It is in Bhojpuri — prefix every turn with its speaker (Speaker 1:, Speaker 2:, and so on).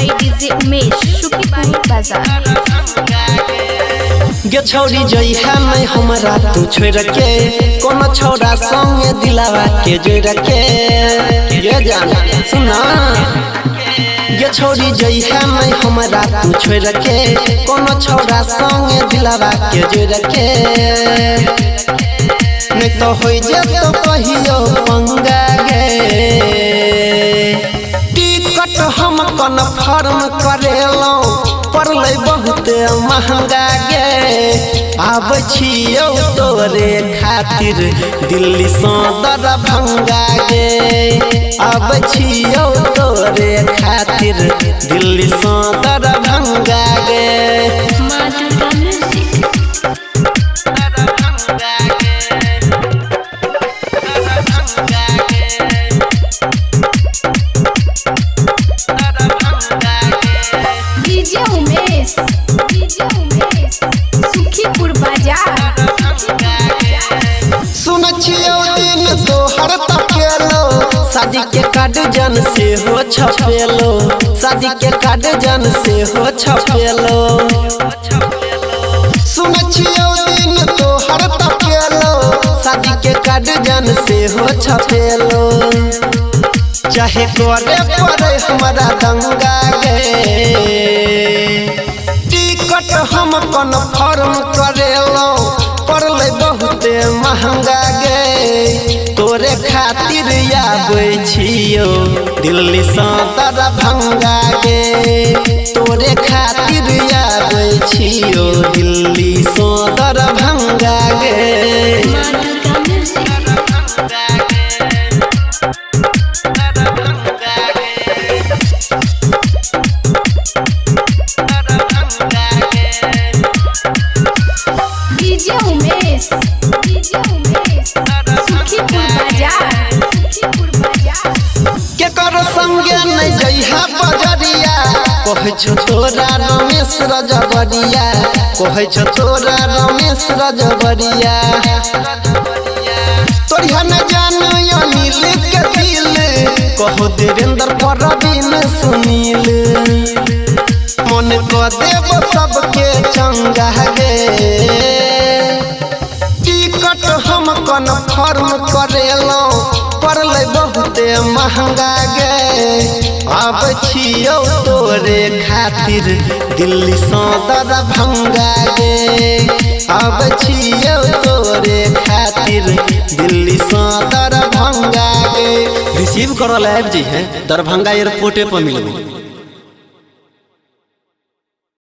Speaker 1: by DJ उमेश शुकीपुर बाजार।
Speaker 2: गे छौरी जइहा नहीं हमरा तू छोड़ के कोनो छौरा संगे दिलावा के जोड़ के गे जान सुना। गे छौरी जइहा नहीं हमरा तू छोड़ के कोनो छौरा संगे दिलावा के जोड़ के नहीं तो होई जे तो कहियो पंगा गे। टिकट हम कन्फर्म करेलौ पड़लै बहुत महंगा गे। आब छियौ तोरे खातिर दिल्ली से दरभंगा गे। आब छियौ तोरे खातिर दिल्ली से दरभंगा गे।
Speaker 1: DJ उमेश शुकीपुर बाजार।
Speaker 2: सुन छियौ दिन तोहर तकेलो शादी के कार्ड जन से हो छपेलो। शादी के कार्ड जन से हो छपेलो। सुन छियौ दिन तोहर तकेलो शादी के कार्ड जन से हो छपेलो। चाहे करे पड़े हमारा दंगा गे। टिकट हम कन्फर्म करेलो पड़लै बहुत महंगा गे। तोरे खातिर आबै छियौ दिल्ली से दरभंगा गे। तोरे खातिर आबै छियौ दिल्ली से दरभंगा गे।
Speaker 1: DJ उमेश शुकीपुर बाजार।
Speaker 2: के करो संगे नहीं जइहा बजरिया कहै छो तोरा रमेश रजबरिया। कहै छो तोरा रमेश रजबरिया। तोरिया न जान अनिल के दिल कहो देवेंद्र परवीन सुनील। मन को देव सबके चंगा गे। टिकट हम कन्फर्म करेलौ पड़लै बहुत महंगा गे। आब छियौ तोरे खातिर दिल्ली से दरभंगा गे। आब छियौ तोरे खातिर दिल्ली से दरभंगा गे। रिसीव करल आबि जइहे दरभंगा एयरपोर्टे पर मिलबे।